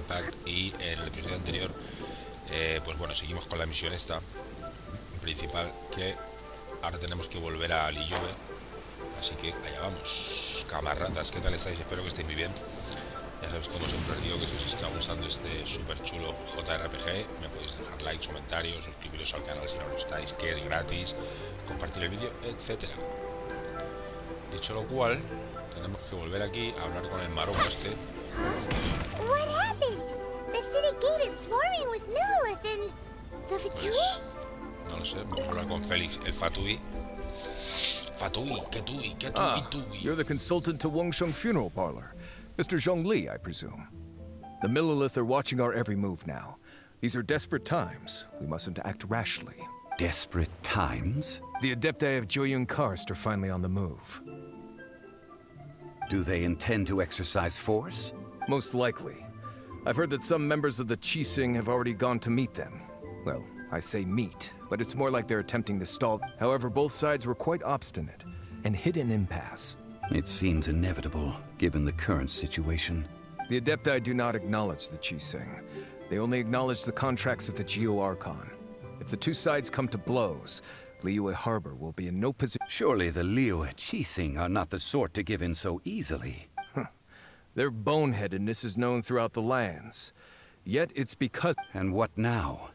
Impact, y en el episodio anterior pues bueno, seguimos con la misión esta principal, que ahora tenemos que volver a Liyue. Así que allá vamos, camaradas. ¿Qué tal estáis? Espero que estéis muy bien. Ya sabéis, como siempre os digo, que si os está gustando este súper chulo JRPG, me podéis dejar likes, comentarios, suscribiros al canal si no lo estáis, que es gratis, compartir el vídeo, etcétera. Dicho lo cual, tenemos que volver aquí a hablar con el maromo este. What happened? The city gate is swarming with Millilith and the Fatui? No lo sé, vamos a hablar con Félix, el Fatui. Fatui, que tui. You're the consultant to Wangsheng Funeral Parlor. Mr. Zhongli, I presume. The Millilith are watching our every move now. These are desperate times. We mustn't act rashly. Desperate times? The Adepti of Joyun Karst are finally on the move. Do they intend to exercise force? Most likely. I've heard that some members of the Qixing have already gone to meet them. Well, I say meet, but it's more like they're attempting to stall. However, both sides were quite obstinate and hit an impasse. It seems inevitable, given the current situation. The Adepti do not acknowledge the Qixing. They only acknowledge the contracts of the Geo-Archon. If the two sides come to blows, Liyue Harbor will be in no position. Surely the Liyue Qixing are not the sort to give in so easily. Their boneheadedness is known throughout the lands. Yet it's because... And what now?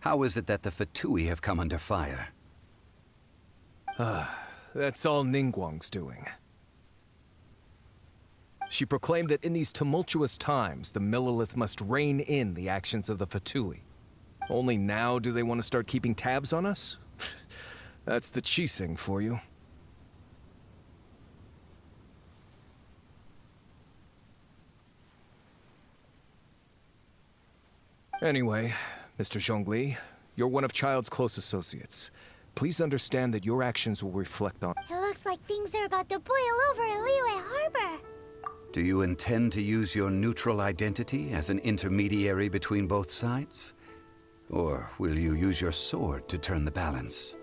How is it that the Fatui have come under fire? That's all Ningguang's doing. She proclaimed that in these tumultuous times, the Millilith must rein in the actions of the Fatui. Only now do they want to start keeping tabs on us? That's the Qixing for you. Anyway, Mr. Zhongli, you're one of Child's close associates. Please understand that your actions will reflect on... It looks like things are about to boil over in Liyue Harbor. Do you intend to use your neutral identity as an intermediary between both sides? Or will you use your sword to turn the balance?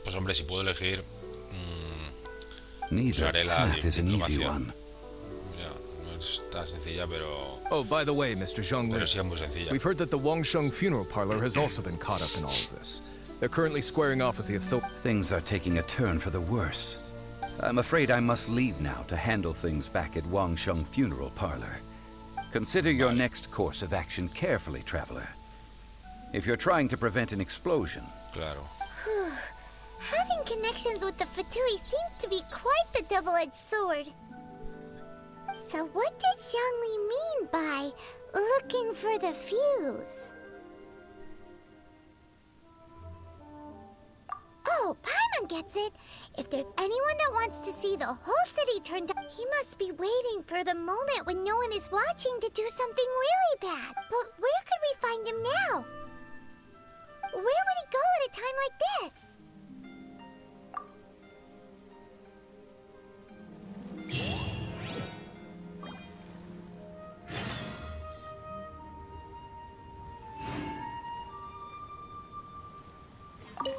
Pues hombre, si puedo elegir, Neither usaré la path is an easy diplomacia. one. Ya, no es tan sencilla, pero Oh, by the way, Mr. Zhongli, sí es muy sencilla. we've heard that the Wangsheng Funeral Parlor has also been caught up in all of this. They're currently squaring off with the authorities. Things are taking a turn for the worse. I'm afraid I must leave now to handle things back at Wangsheng Funeral Parlor. Consider your next course of action carefully, traveler. If you're trying to prevent an explosion, Claro. Having connections with the Fatui seems to be quite the double-edged sword. So what does Zhongli mean by looking for the fuse? Oh, Paimon gets it. If there's anyone that wants to see the whole city turned up, he must be waiting for the moment when no one is watching to do something really bad. But where could we find him now? Where would he go at a time like this?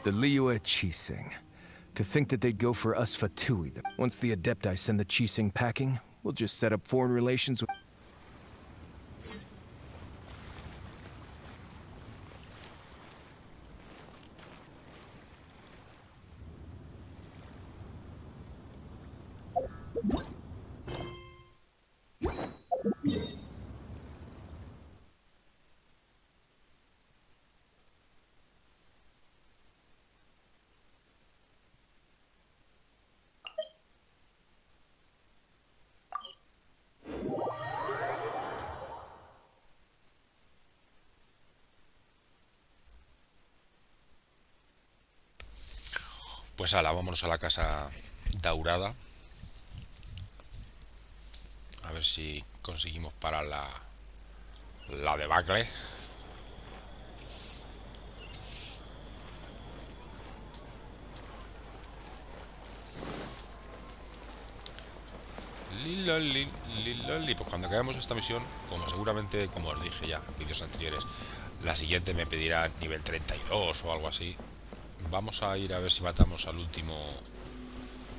The Liyue Qixing. To think that they'd go for us Fatui. Once the Adepti send the Qixing packing, we'll just set up foreign relations with... Pues ala, vámonos a la casa daurada. A ver si conseguimos parar la debacle. Liloli. Pues cuando acabemos esta misión, como seguramente, como os dije ya en vídeos anteriores, la siguiente me pedirá nivel 32 o algo así. Vamos a ir a ver si matamos al último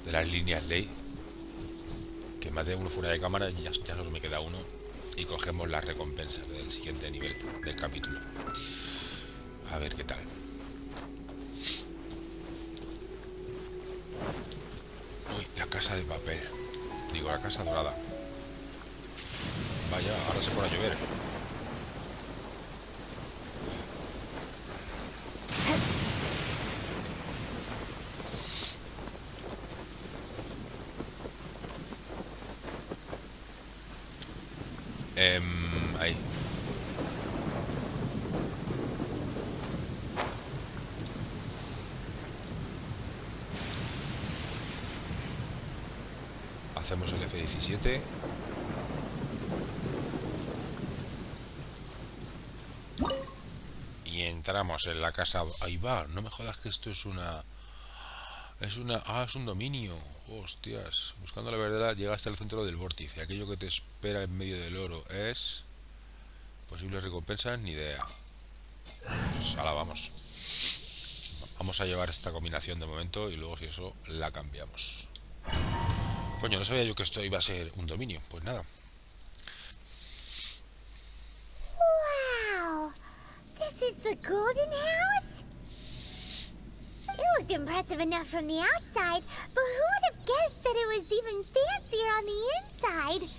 de las líneas ley. Que maté uno fuera de cámara y ya solo me queda uno. y cogemos las recompensas del siguiente nivel del capítulo. A ver qué tal. Uy, la casa de papel. Digo, la casa dorada. Vaya, ahora se pone a llover. Ahí. Hacemos el F17. Y entramos en la casa. Ahí va, no me jodas que esto es una... Es un dominio. Hostias. Buscando la verdad llega hasta el centro del vórtice. Aquello que te espera en medio del oro es... Posibles recompensas, ni idea. Pues ahora vamos. Vamos a llevar esta combinación de momento y luego si eso la cambiamos. Coño, no sabía yo que esto iba a ser un dominio. Pues nada. Wow! This is the golden house? It looked impressive enough from the outside, but who would have guessed that it was even fancier on the inside?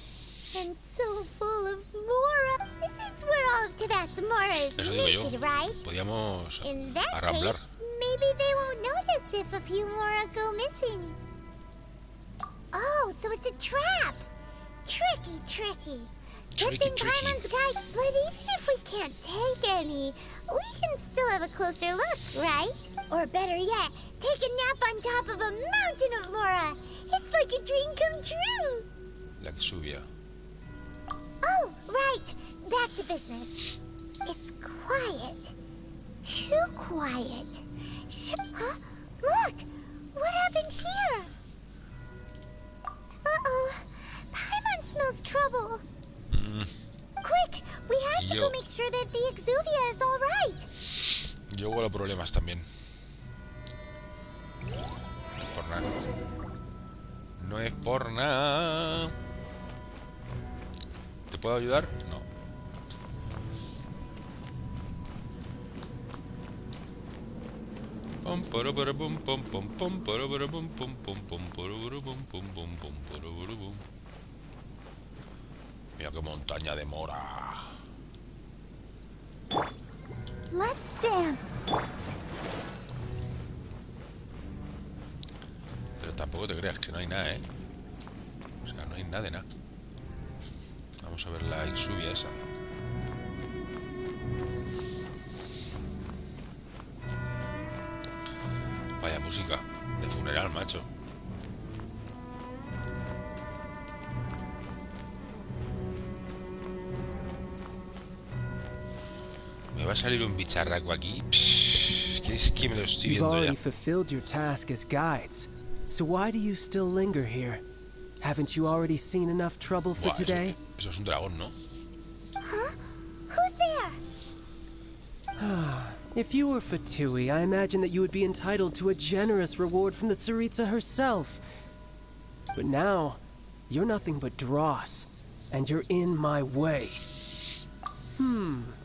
And so full of Mora. This is where all of Tibet's Mora is Eso digo yo. minted, right? Podíamos In that arramblar. case, maybe they won't notice if a few Mora go missing. Oh, so it's a trap. Tricky, tricky. Good thing Paimon's guide. But even if we can't take any, we can still have a closer look, right? Or better yet, take a nap on top of a mountain of Mora. It's like a dream come true. La que subía. Oh, right. Back to business. It's quiet. Too quiet. Huh? Look! What happened here? Uh-oh. Paimon smells trouble. Quick! We have to go make sure that the Exuvia is all right. Yo huelo problemas también. No es por nada. No es por nada. ¿Te puedo ayudar? No. Mira qué montaña de mora. Let's dance. Pero tampoco te creas que no hay nada, ¿eh? O sea, no hay nada de nada. Vamos a ver la Exuvia esa. Vaya música de funeral, macho. Me va a salir un bicharraco aquí. Que es que me lo estoy You've viendo already ya. fulfilled your task as guides, so why do you still linger here? Haven't you already seen enough trouble for Buah, today? eso es un dragón, ¿no? Huh? Who's there? If you were Fatui, I imagine that you would be entitled to a generous reward from the Tsaritsa herself. But now, you're nothing but dross, and you're in my way.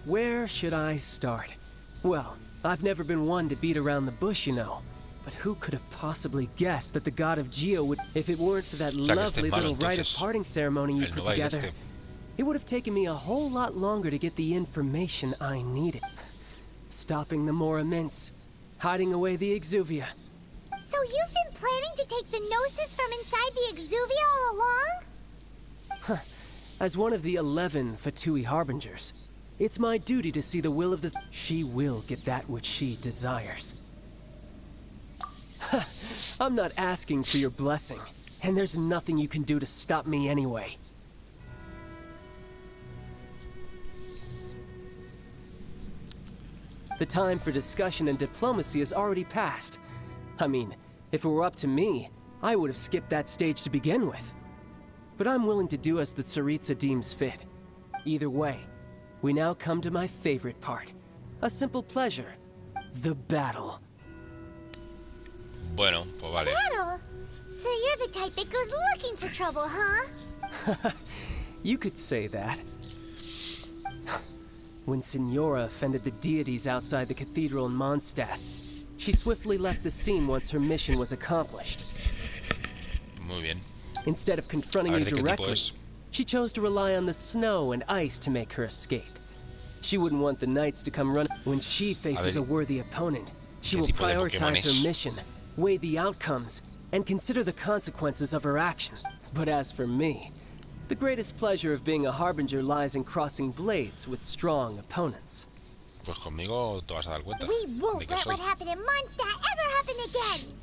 Where should I start? Well, I've never been one to beat around the bush, you know. But who could have possibly guessed that the god of Geo would... If it weren't for that lovely little rite of parting ceremony you put together, it would have taken me a whole lot longer to get the information I needed. Stopping the Mora mints, hiding away the Exuvia. So you've been planning to take the Gnosis from inside the Exuvia all along? As one of the 11 Fatui Harbingers, it's my duty to see the will of the... She will get that which she desires. I'm not asking for your blessing, and there's nothing you can do to stop me anyway. The time for discussion and diplomacy has already passed. I mean, if it were up to me, I would have skipped that stage to begin with. But I'm willing to do as the Tsaritsa deems fit. Either way, we now come to my favorite part. A simple pleasure. The battle. Bueno, pues vale. Battle? So you're the type that goes looking for trouble, huh? You could say that. When Signora offended the deities outside the cathedral in Mondstadt, she swiftly left the scene once her mission was accomplished. Muy bien. Instead of confronting him directly, she chose to rely on the snow and ice to make her escape. She wouldn't want the knights to come running. When she faces a worthy opponent, she will prioritize her mission, weigh the outcomes, and consider the consequences of her actions. But as for me, the greatest pleasure of being a harbinger lies in crossing blades with strong opponents. Pues conmigo te vas a dar cuenta. We won't let what happened in Mondstadt ever happen again!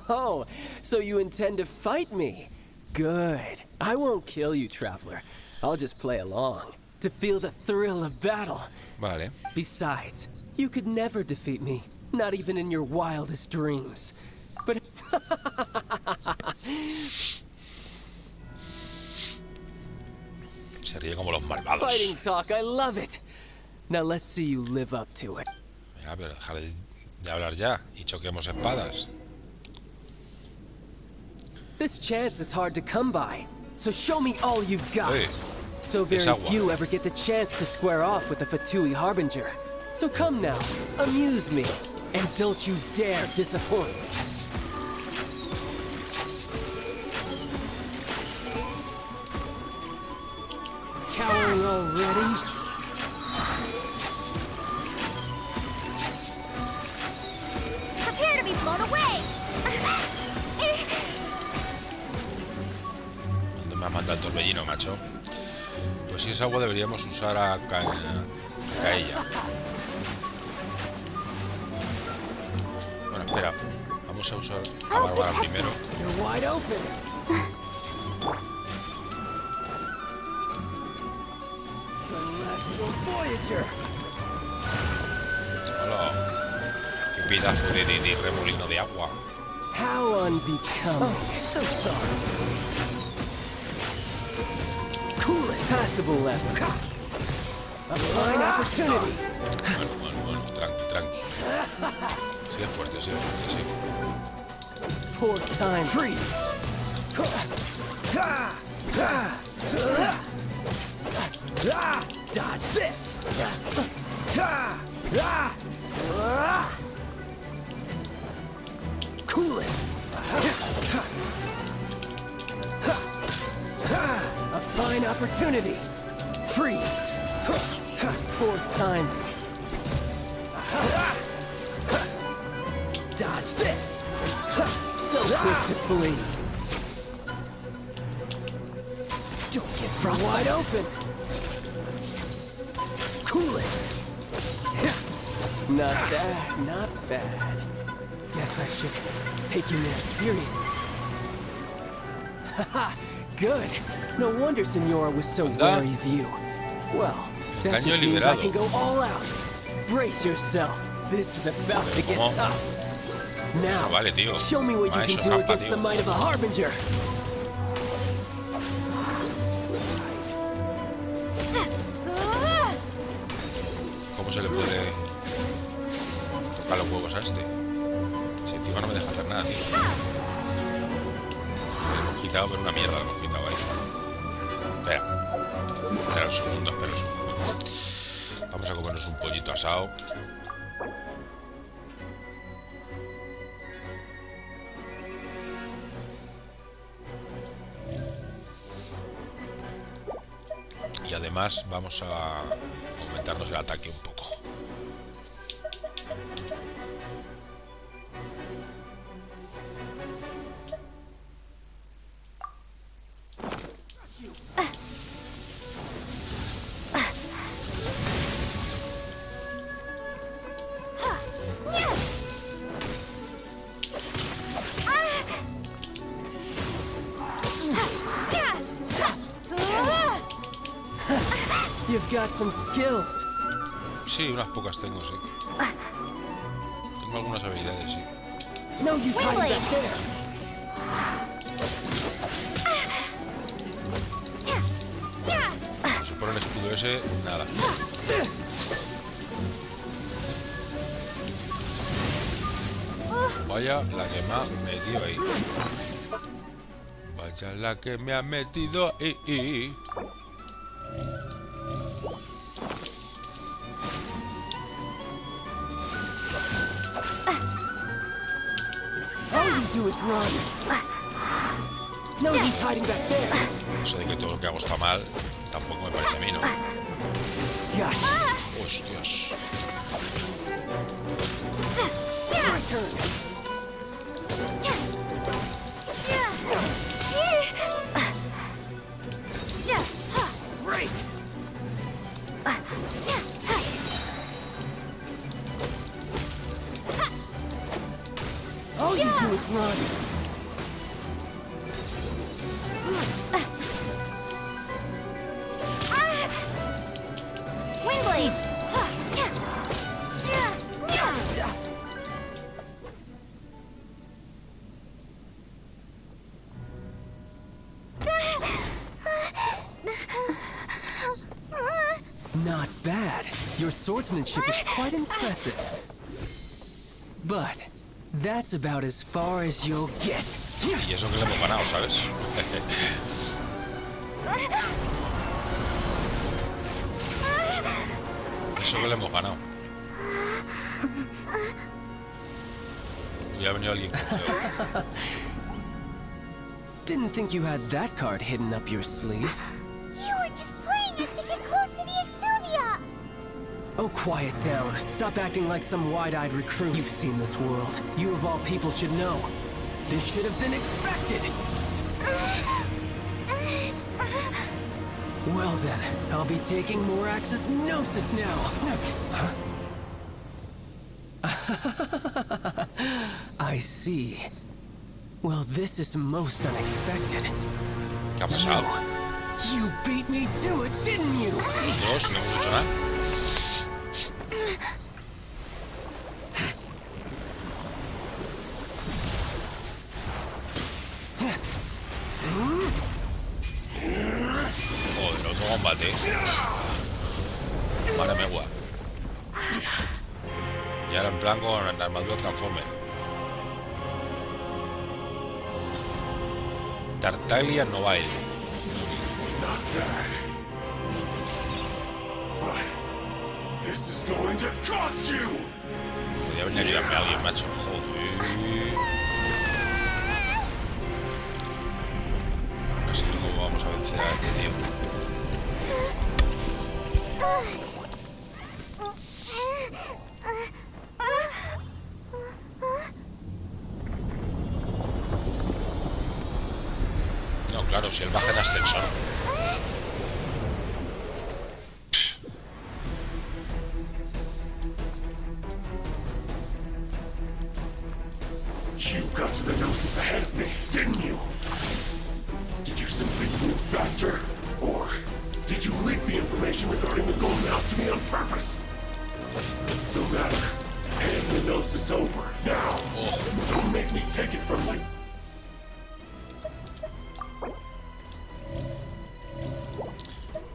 Oh, so you intend to fight me? Good. I won't kill you, traveler. I'll just play along, to feel the thrill of battle. Vale. Besides, you could never defeat me, not even in your wildest dreams. But... Se ríe como los malvados. Fighting talk, I love it. Now let's see you live up to it. Venga, pero dejar de hablar ya y choquemos espadas. This chance is hard to come by, so show me all you've got. Hey, so very few ever get the chance to square off with a Fatui Harbinger. So come now, amuse me, and don't you dare disappoint. Cowering already? Prepare to be blown away! ¿Dónde me ha mandado el torbellino, macho? Pues si es agua deberíamos usar a ella. Bueno, espera. Vamos a usar a Bárbara primero. You're wide open. Celestial Voyager. Hola. Qué pedazo de remolino de agua. How unbecoming. Oh, so sorry. Cool it. Passable effort. A fine opportunity. Bueno, tranqui. Sí, es fuerte, sí. Poor time. Freeze. Dodge this. Cool it. A fine opportunity. Freeze. Poor time. Dodge this. So quick to flee. Don't get frostbite. Wide open. Cool it. Not bad, not bad. Guess I should take you more seriously. Haha, good. No wonder Signora was so wary of you. Well, that just means I can go all out. Brace yourself. This is about to get tough. Now, show me what you can do against the might of a Harbinger. ¿Cómo se le puede tocar los huevos a este? Si encima no me deja hacer nada, tío. Le hemos quitado, pero una mierda le hemos quitado ahí. Espera un segundo. Vamos a comernos un pollito asado. Y además vamos a aumentarnos el ataque un poco. You've got some skills. Sí, unas pocas tengo, sí. Tengo algunas habilidades, sí. No use hiding back there. Si se pone el escudo ese, nada. Vaya la que me ha metido ahí. Vaya la que me ha metido ahí. do is run. No use hiding back there. Eso de que todo lo que hago está mal, tampoco me parece a mí, ¿no? Gotcha. Hostias. My turn. Break. All you do is run. Windblade! Not bad. Your swordsmanship is quite impressive. But that's about as far as you'll get. Y eso que le hemos ganado, ¿sabes? Eso que le hemos ganado. Ya ha venido alguien con feo. Didn't think you had that card hidden up your sleeve. You were just playing us to get close to the Exuvia! Oh, quiet down. Stop acting like some wide-eyed recruit. You've seen this world. You of all people should know. This should have been expected. Well then, I'll be taking more Axis Gnosis now. Huh? I see. Well, this is most unexpected. ¿Qué ha pasado? You beat me to it, didn't you? Nosotros no hemos hecho nada. Joder, otro combate. Vale, me guay. Y ahora en plan con la armadura Transformer. Tartaglia no va a ir. This is going to cost you. Podría venir a ayudarme a alguien, macho. Joder. No sé cómo vamos a vencer a este tío. No, claro, si él baja en ascensor. You got to the Gnosis ahead of me, didn't you? Did you simply move faster? Or did you leak the information regarding the Golden House to me on purpose? No matter. Hand the Gnosis over, now. Don't make me take it from you.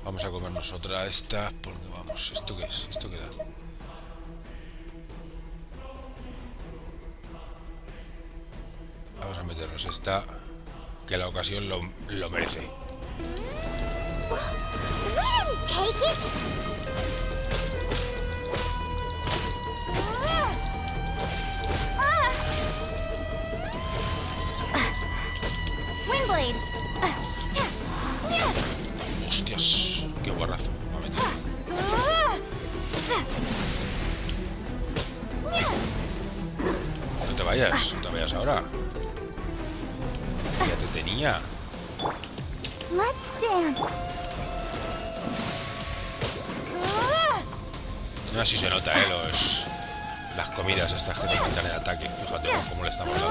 Vamos a comernos otra de estas. ¿Por dónde vamos? ¿Esto qué es? ¿Esto qué da? Vamos a meternos esta, que la ocasión lo merece. We didn't take it! Windblade! Hostias, qué guarrazo. No te vayas, no te vayas ahora. Ya te tenía. Let's dance! No, así se nota, las comidas estas que te quitan el ataque. Fíjate cómo le estamos dando.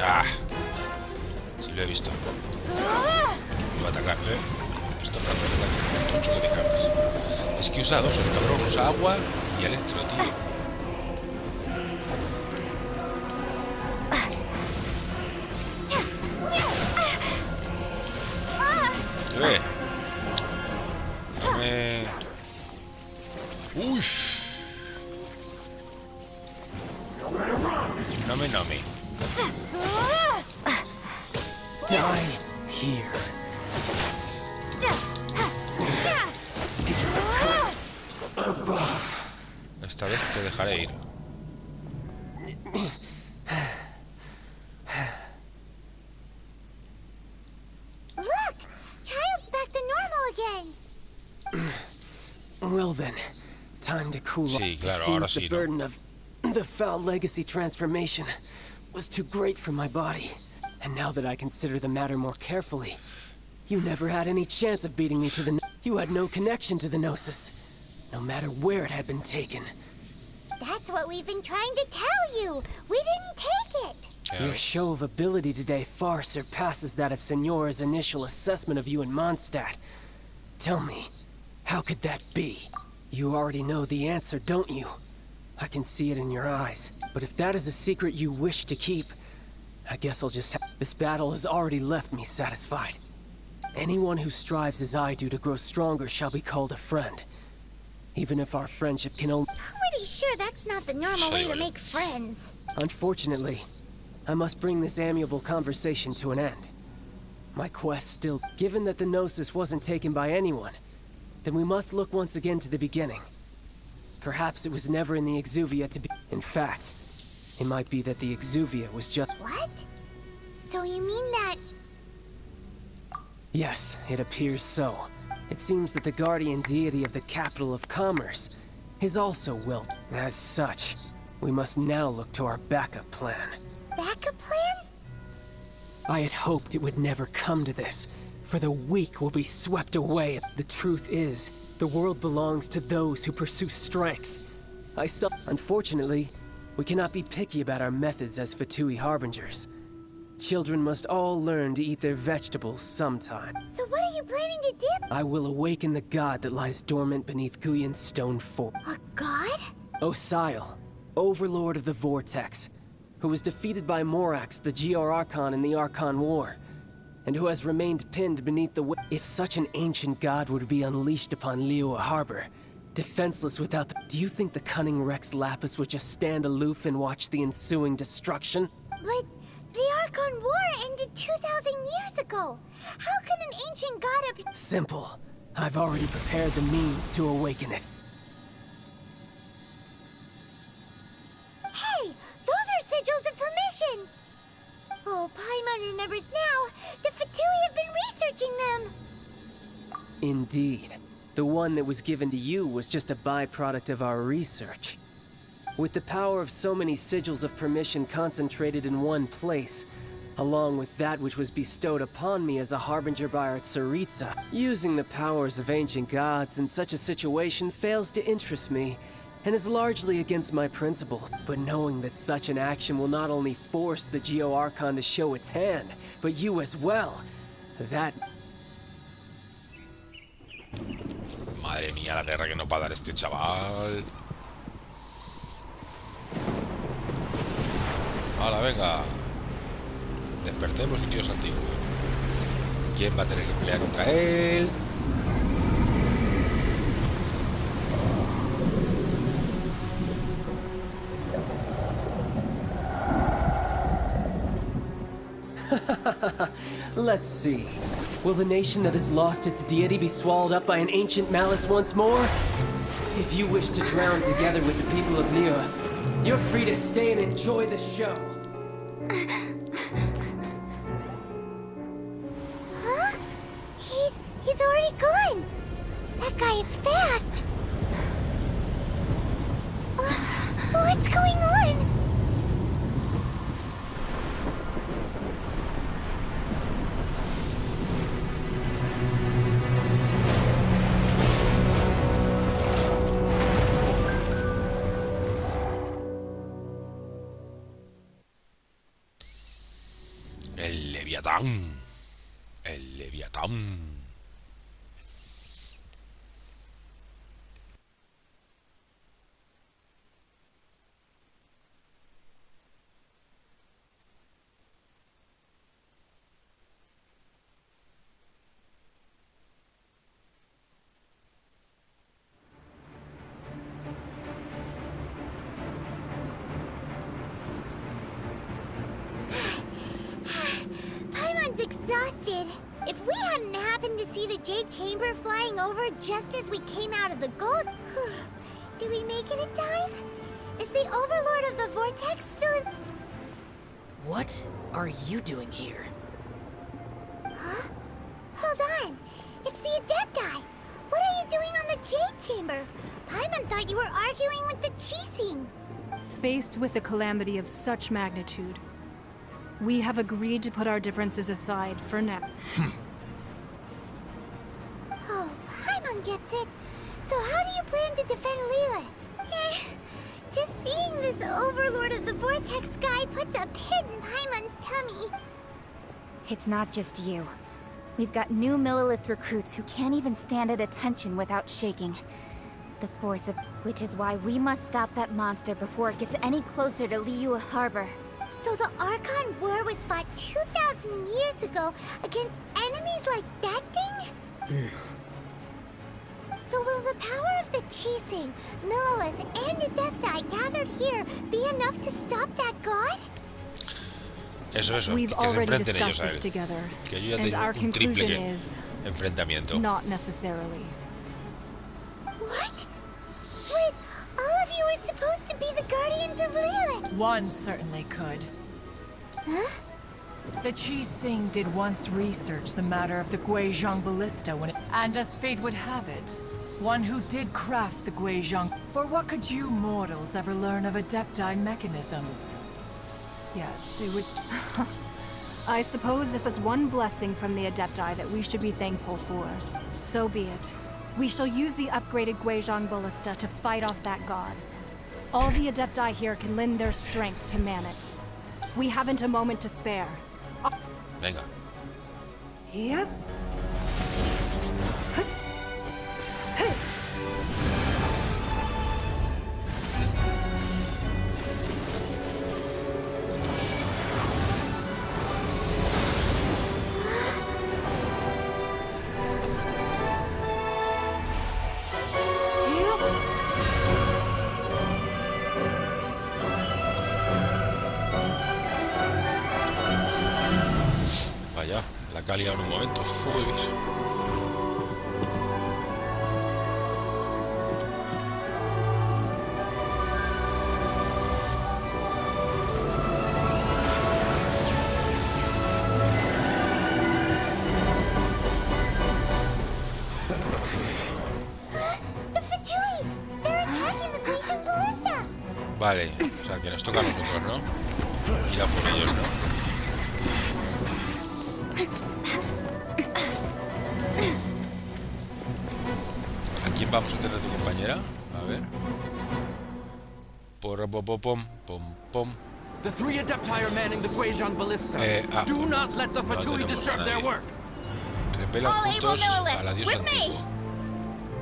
Ah, sí lo he visto. Iba a atacar, Esto es un tocho que te cagas. Es que usa dos, el cabrón usa agua y electro, tío. Uy. No me. Die here. esta vez te dejaré ir. Look! Child's back to normal again! Well then, time to cool off. Sí, claro, it ahora seems the sí, ¿no? burden of the foul legacy transformation was too great for my body. And now that I consider the matter more carefully, you never had any chance of beating me to the... You had no connection to the Gnosis, no matter where it had been taken. That's what we've been trying to tell you! We didn't take it! Ya Your ves. show of ability today far surpasses that of Signora's initial assessment of you in Mondstadt. Tell me, how could that be? You already know the answer, don't you? I can see it in your eyes. But if that is a secret you wish to keep, I guess I'll just This battle has already left me satisfied. Anyone who strives as I do to grow stronger shall be called a friend. Even if our friendship can only... Pretty sure that's not the normal way to Sígueme. make friends. Unfortunately, I must bring this amiable conversation to an end. My quest still... Given that the Gnosis wasn't taken by anyone, then we must look once again to the beginning. Perhaps it was never in the Exuvia to be... In fact, it might be that the Exuvia was just... What? So you mean that... Yes, it appears so. It seems that the guardian deity of the capital of commerce is also willed. As such, we must now look to our backup plan. backup plan? I had hoped it would never come to this, for the weak will be swept away. The truth is, the world belongs to those who pursue strength. Unfortunately, we cannot be picky about our methods as Fatui Harbingers. Children must all learn to eat their vegetables sometime. So what are you planning to do? I will awaken the god that lies dormant beneath Guyan's stone fort. A god? Osial, overlord of the Vortex, who was defeated by Morax, the GR Archon in the Archon War, and who has remained pinned beneath the... If such an ancient god were to be unleashed upon Liyue Harbor, defenseless without the... Do you think the cunning Rex Lapis would just stand aloof and watch the ensuing destruction? But the Archon War ended 2,000 years ago. How can an ancient god appear? Simple. I've already prepared the means to awaken it. Hey, those are sigils of permission. Oh, Paimon remembers now. The Fatui have been researching them. Indeed. The one that was given to you was just a byproduct of our research. With the power of so many sigils of permission concentrated in one place, along with that which was bestowed upon me as a harbinger by our Tsaritsa, using the powers of ancient gods in such a situation fails to interest me, and is largely against my principles. But knowing that such an action will not only force the Geo Archon to show its hand, but you as well, that... Madre mía, la guerra que no va a dar este chaval. Hala, venga. Despertemos un dios antiguo. ¿Quién va a tener que pelear contra él? Let's see. Will the nation that has lost its deity be swallowed up by an ancient malice once more? If you wish to drown together with the people of Liyue, you're free to stay and enjoy the show. Huh? He's already gone. That guy is fast. What's going on? El Leviatán. El Leviatán. Paimon's exhausted. If we hadn't happened to see the Jade Chamber flying over just as we came out of the gold, Did we make it in time? Is the Overlord of the Vortex still in... What are you doing here? Huh? Hold on. It's the Adepti. What are you doing on the Jade Chamber? Paimon thought you were arguing with the Qixing. Faced with a calamity of such magnitude, we have agreed to put our differences aside for now. Oh, Paimon gets it. So how do you plan to defend Liyue? Just seeing this Overlord of the Vortex guy puts a pit in Paimon's tummy. It's not just you. We've got new Millilith recruits who can't even stand at attention without shaking. The force of which is why we must stop that monster before it gets any closer to Liyue Harbor. So the Archon War was fought 2,000 years ago against enemies like that thing? So will the power of the Qixing, Millilith, and Adepti gathered here be enough to stop that god? Eso, We've que se already enfrenten discussed ellos a this él. together, Que yo ya and tengo our un conclusion triple is enfrentamiento. not necessarily. What? Wait, all of you were supposed to be the guardians of Liyue. One certainly could. Huh? The Qixing did once research the matter of the Guizhong ballista and as fate would have it, one who did craft the Guizhong. For what could you mortals ever learn of Adepti mechanisms? Yet it would... I suppose this is one blessing from the Adepti that we should be thankful for. So be it. We shall use the upgraded Guizhong ballista to fight off that god. All the Adepti here can lend their strength to man it. We haven't a moment to spare. Venga. Yep. Vaya, la calidad en un momento. Uy. The Fatui! They're attacking the Guizhong ballista! Vale, o sea que nos toca a nosotros, ¿no? Ir a por ellos, ¿no? ¿A quién vamos a tener de compañera? A ver. Pom. The three Adepti are manning the Guizhong ballista. Do not let the Fatui disturb their work. Repelan juntos a la diosa antigua.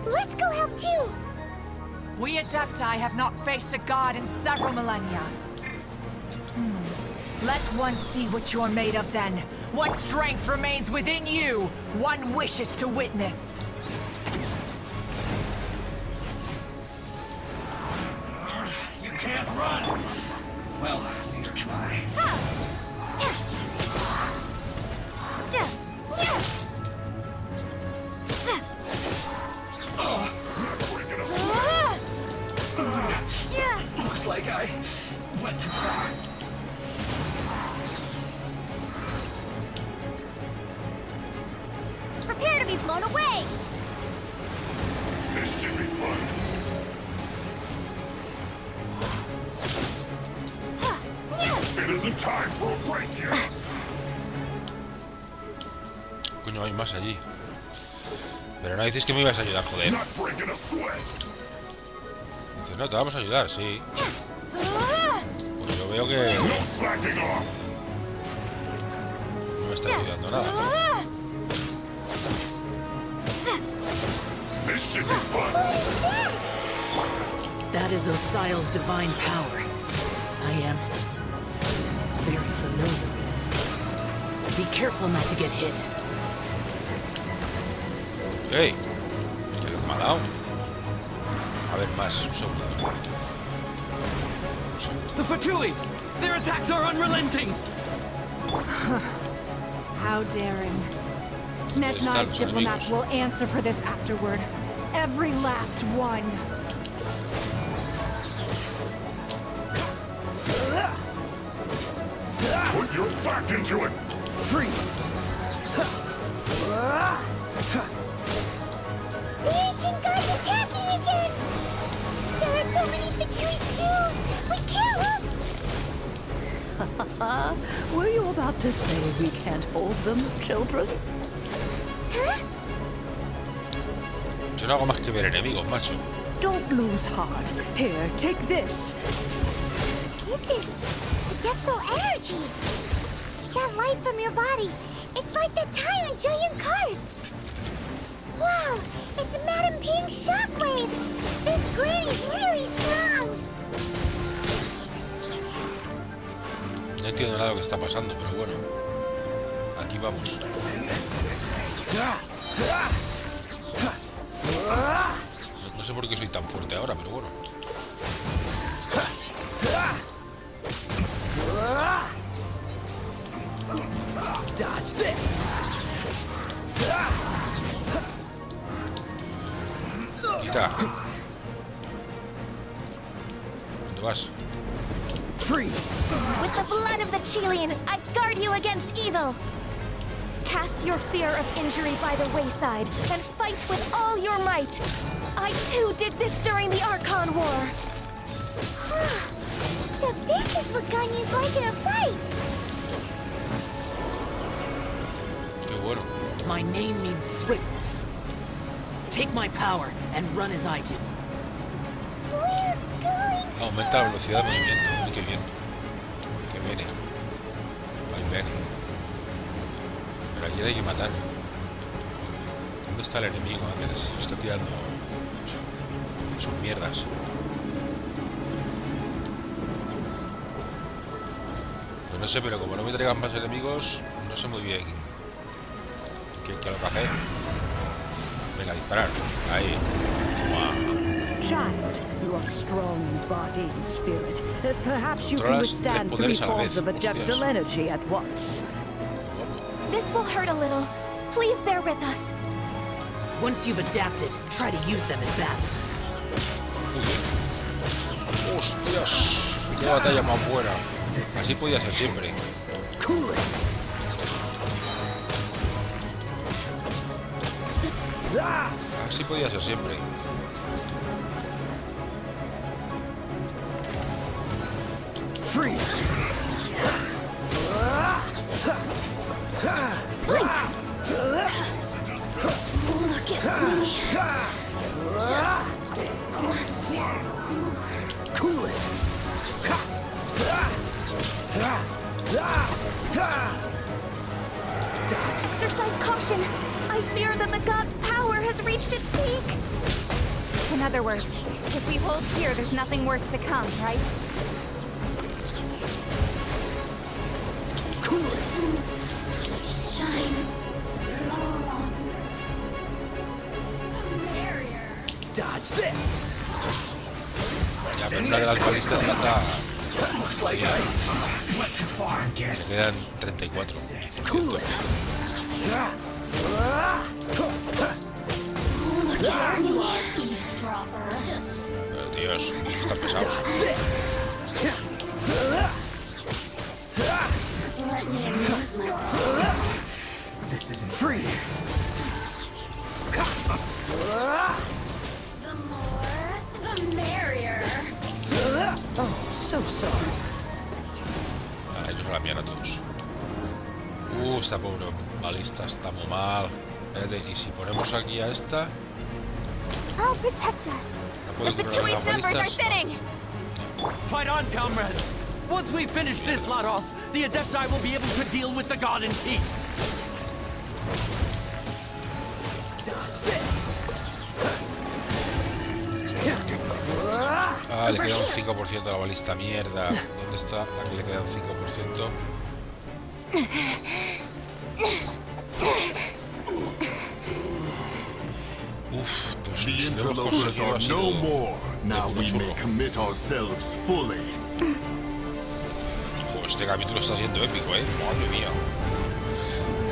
Let's go help too! We Adepti have not faced a god in several millennia. Let one see what you're made of then. What strength remains within you, one wishes to witness. You can't run! Well, neither can I. Breaking a sweat. Looks like I went too far. Prepare to be blown away! This should be fun. It isn't time for a break yet. Coño, hay más allí. Pero no dices que me ibas a ayudar, joder. Not breaking a sweat. Dices, no, te vamos a ayudar, sí. Pues yo veo que No slacking off. no me está ayudando nada. This should be fun. That is Osial's divine power. I am very familiar with it. Be careful not to get hit. ¡Ey! Que lo me ha dado. A ver, más. Un segundo. The Fatui! Their attacks are unrelenting! How daring. Snezhnai's diplomats will answer for this afterward. Every last one. Put your back into it! Freeze! The ancient god's attacking again! There are so many Fatui too! We can't look! Were you about to say we can't hold them, children? Huh? Yo no hago más que ver enemigos, macho. Don't lose heart. Here, take this. This is adeptal energy! That light from your body, it's like the time in Julian Karst! Wow, it's Madame Ping's shockwave! This granny's really strong! No entiendo nada de lo que está pasando, pero bueno. Aquí vamos. No sé por qué soy tan fuerte ahora, pero bueno. Dodge this! Quita. ¿Dónde vas? Freeze! With the blood of the Chilean, I guard you against evil! Cast your fear of injury by the wayside, and fight with all your might! I too did this during the Archon War! So this is what Ganya's like in a fight! Qué bueno. My name means swiftness. Take my power and run as I do. We're going Aumenta la velocidad de movimiento. Uy, qué bien. Que viene. Ahí viene. Pero aquí hay que matar. ¿Dónde está el enemigo? Antes está tirando sus mierdas. Pues no sé, pero como no me traigan más enemigos, no sé muy bien qué es lo que hacer. Venga, disparar. Ahí. Toma. Child, you are strong in body and spirit. Perhaps you can Controlas withstand tres three poderes a la forms vez. of adeptal Hostias. energy at once. This will hurt a little. Please bear with us. Once you've adapted, try to use them in battle. ¡Hostias! ¡Qué batalla más buena! Así podía ser siempre. Cool it! Así podía ser siempre. Freeze! Look at me. Cool it! Dodge! Exercise caution. I fear that the god's power has reached its peak. In other words, if we hold here, there's nothing worse to come, right? Cool it! Shine. Dodge this! Ya, pero una de las balistas mata. Looks like I went too far, I Me guess. quedan 34. Cool it! Look at me. Eavesdropper. Pero Dios, está pesado. Dodge this! Let me amuse myself. This isn't freeze! The more, the merrier. Oh, so sorry. Ellos a la mierda todos. Esta pobre balista está muy mal. Espérate, y si ponemos aquí a esta, I'll protect us. no The puedo controlar Fatui's las numbers are balistas. thinning. Fight on, comrades! Once we finish this lot off, the Adepti will be able to deal with the god in peace. Dodge this! Ah, le queda un 5% a la balista, mierda. ¿Dónde está? Aquí le queda un 5%. Uf, pues The si lo hemos interlopers conseguido are así no de more. Now we churro. may commit ourselves fully. Pues este capítulo está siendo épico, madre mía.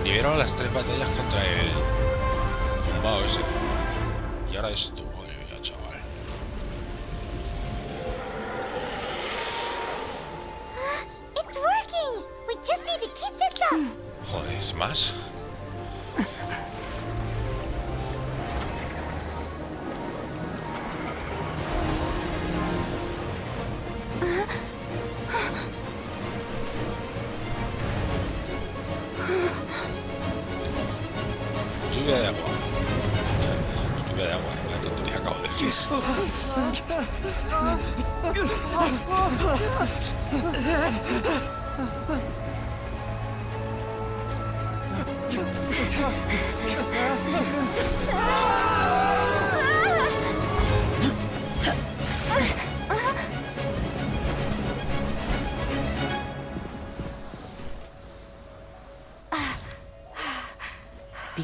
Liberaron las 3 batallas contra el zumbao ese. Y ahora esto, madre mía, chaval. It's working! We just Be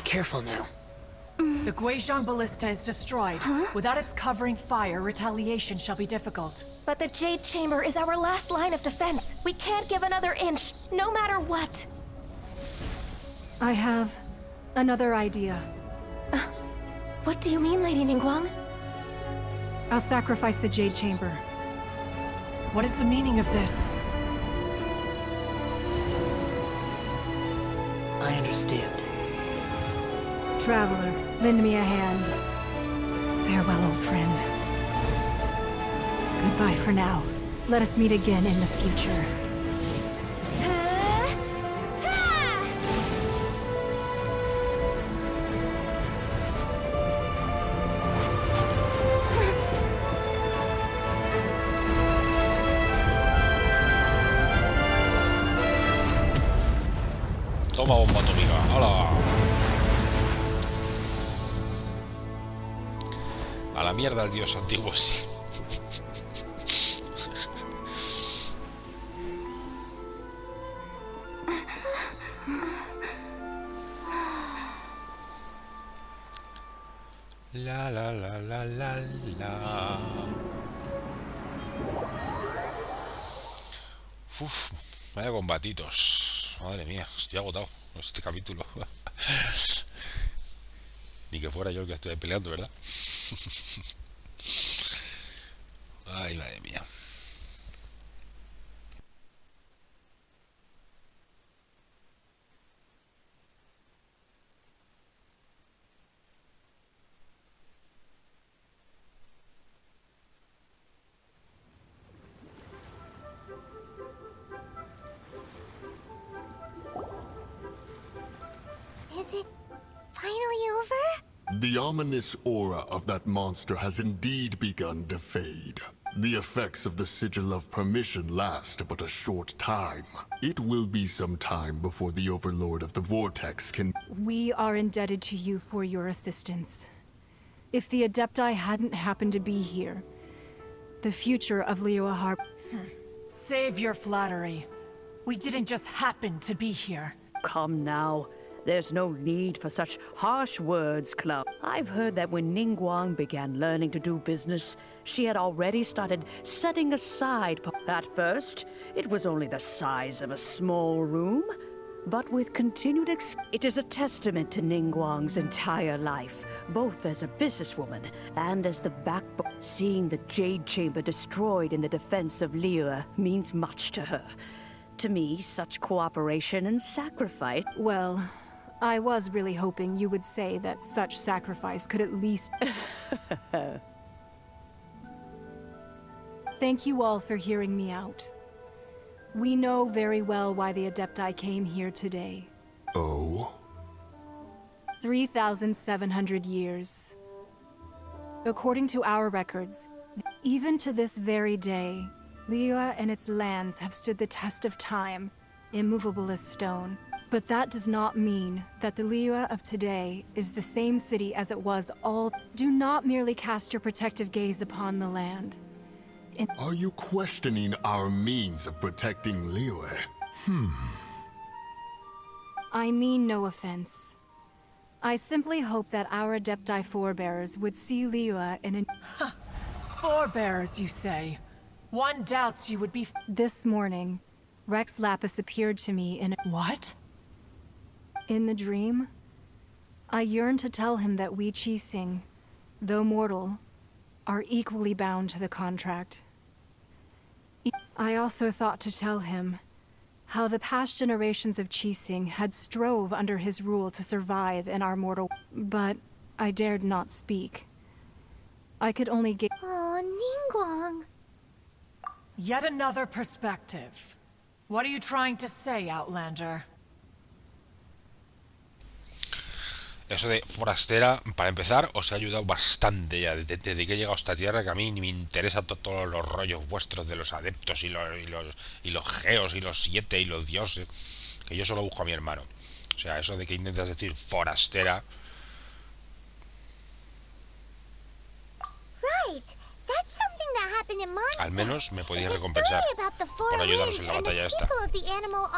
careful now. The Guizhong Ballista is destroyed. Without its covering fire, retaliation shall be difficult. But the Jade Chamber is our last line of defense. We can't give another inch, no matter what. I have another idea. What do you mean, Lady Ningguang? I'll sacrifice the Jade Chamber. What is the meaning of this? I understand. Traveler, lend me a hand. Farewell, old friend. Goodbye for now. Let us meet again in the future. Toma bomba atómica, ¡hala! A la mierda el dios antiguo, sí. La la la la la la. Uf, vaya combatitos. Madre mía, estoy agotado con este capítulo. Ni que fuera yo el que estoy peleando, ¿verdad? Ay, madre mía. Is it finally over? The ominous aura of that monster has indeed begun to fade. The effects of the Sigil of Permission last but a short time. It will be some time before the Overlord of the Vortex can... We are indebted to you for your assistance. If the Adepti hadn't happened to be here, the future of Liyue Harp... Save your flattery. We didn't just happen to be here. Come now. There's no need for such harsh words, Clown. I've heard that when Ningguang began learning to do business, she had already started setting aside... At first, it was only the size of a small room. But with continued it is a testament to Ningguang's entire life, both as a businesswoman and as the backbone. Seeing the Jade Chamber destroyed in the defense of Liyue means much to her. To me, such cooperation and sacrifice... Well, I was really hoping you would say that such sacrifice could at least... Thank you all for hearing me out. We know very well why the Adepti came here today. Oh? 3,700 years. According to our records, even to this very day, Liyue and its lands have stood the test of time, immovable as stone. But that does not mean that the Liyue of today is the same city as it was all... Do not merely cast your protective gaze upon the land. Are you questioning our means of protecting Liyue? I mean no offense. I simply hope that our Adepti forebears would see Liyue in a... Forebears, you say? One doubts you would be... This morning, Rex Lapis appeared to me in a... What? In the dream, I yearned to tell him that we Qixing, though mortal, are equally bound to the contract. I also thought to tell him how the past generations of Qixing had strove under his rule to survive in our mortal... But I dared not speak. I could only get... Oh, Ningguang. Yet another perspective. What are you trying to say, Outlander? Eso de forastera, para empezar, os he ayudado bastante ya desde que he llegado a esta tierra, que a mí ni me interesan todos los rollos vuestros de los adeptos y los geos y los 7 y los dioses, que yo solo busco a mi hermano. O sea, eso de que intentas decir forastera. Al menos me podéis recompensar por ayudaros en la batalla esta. The Animal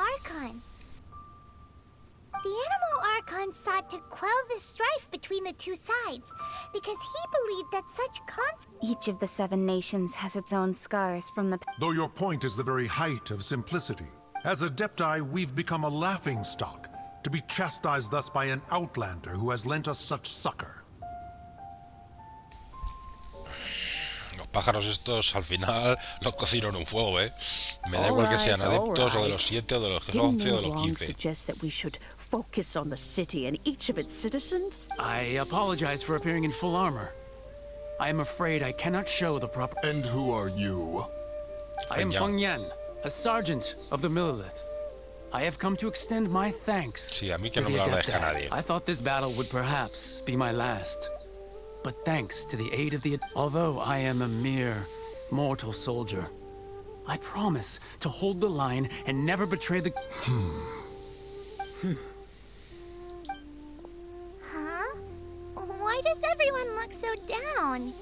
Archon sought to quell the strife between the two sides because he believed that such conflict. Each of the 7 nations has its own scars from the... Though your point is the very height of simplicity, as Adepti, we've become a laughingstock, to be chastised thus by an outlander who has lent us such succor. Los pájaros estos al final los cocino en un fuego, ¿eh? Me da igual que sean adeptos o de los 7 o de los 11 o de los 15. Focus on the city and each of its citizens? I apologize for appearing in full armor. I am afraid I cannot show the proper... And who are you? I am Feng Yan, a sergeant of the Millilith. I have come to extend my thanks Sí, a mí que to no me the lo deja Adepti. nadie. I thought this battle would perhaps be my last. But thanks to the aid of the... Although I am a mere mortal soldier, I promise to hold the line and never betray the... Why does everyone look so down?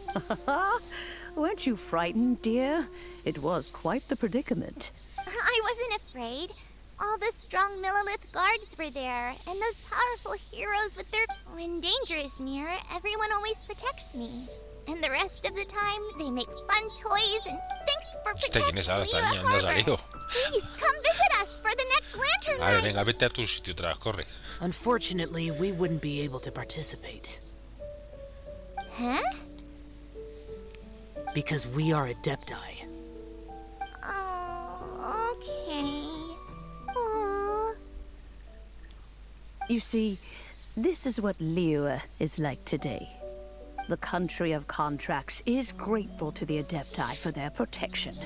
Weren't you frightened, dear? It was quite the predicament. I wasn't afraid. All the strong Millilith guards were there, and those powerful heroes with their... When danger is near, everyone always protects me. And the rest of the time, they make fun toys, and thanks for protecting Liyue Harbor. Please, come visit us for the next Lantern Vale, Night. venga, vete a tu sitio otra vez, corre. Unfortunately, we wouldn't be able to participate. Huh? Because we are Adepti. Oh, okay. Oh. You see, this is what Liyue is like today. The country of contracts is grateful to the Adepti for their protection.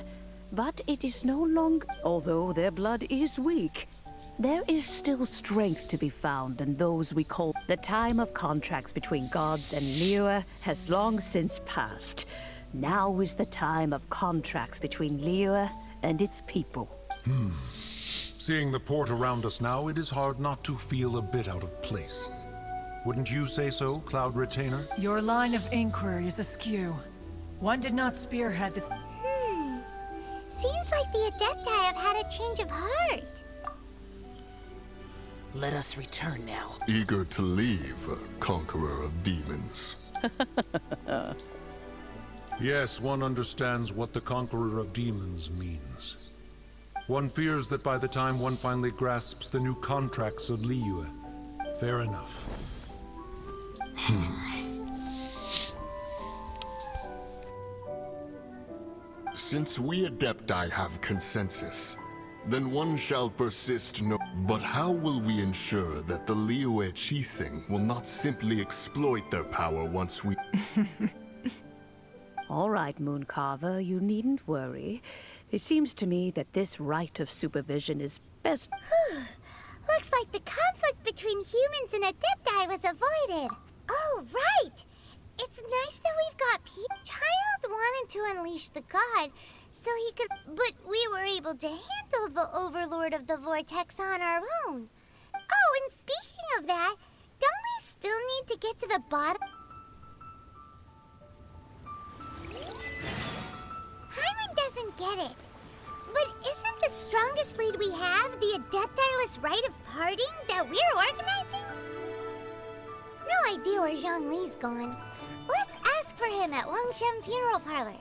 But it is no longer... Although their blood is weak, there is still strength to be found in those we call... The time of contracts between gods and Liyue has long since passed. Now is the time of contracts between Liyue and its people. Seeing the port around us now, it is hard not to feel a bit out of place. Wouldn't you say so, Cloud Retainer? Your line of inquiry is askew. One did not spearhead this... Seems like the Adepti have had a change of heart. Let us return now. Eager to leave, conqueror of demons. Yes, one understands what the conqueror of demons means. One fears that by the time one finally grasps the new contracts of Liyue, fair enough. Since we Adepti have consensus, then one shall persist no... But how will we ensure that the Liyue Chising will not simply exploit their power once we... All right, Mooncarver, you needn't worry. It seems to me that this right of supervision is best... Looks like the conflict between humans and Adepti was avoided. Oh, right! It's nice that we've got Child wanted to unleash the god, so he could... But we were able to handle the Overlord of the Vortex on our own. Oh, and speaking of that, don't we still need to get to the bottom? Hyman doesn't get it. But isn't the strongest lead we have the Adepti-less rite of parting that we're organizing? No idea where Zhongli's gone. Let's ask for him at Wangshen Funeral Parlor.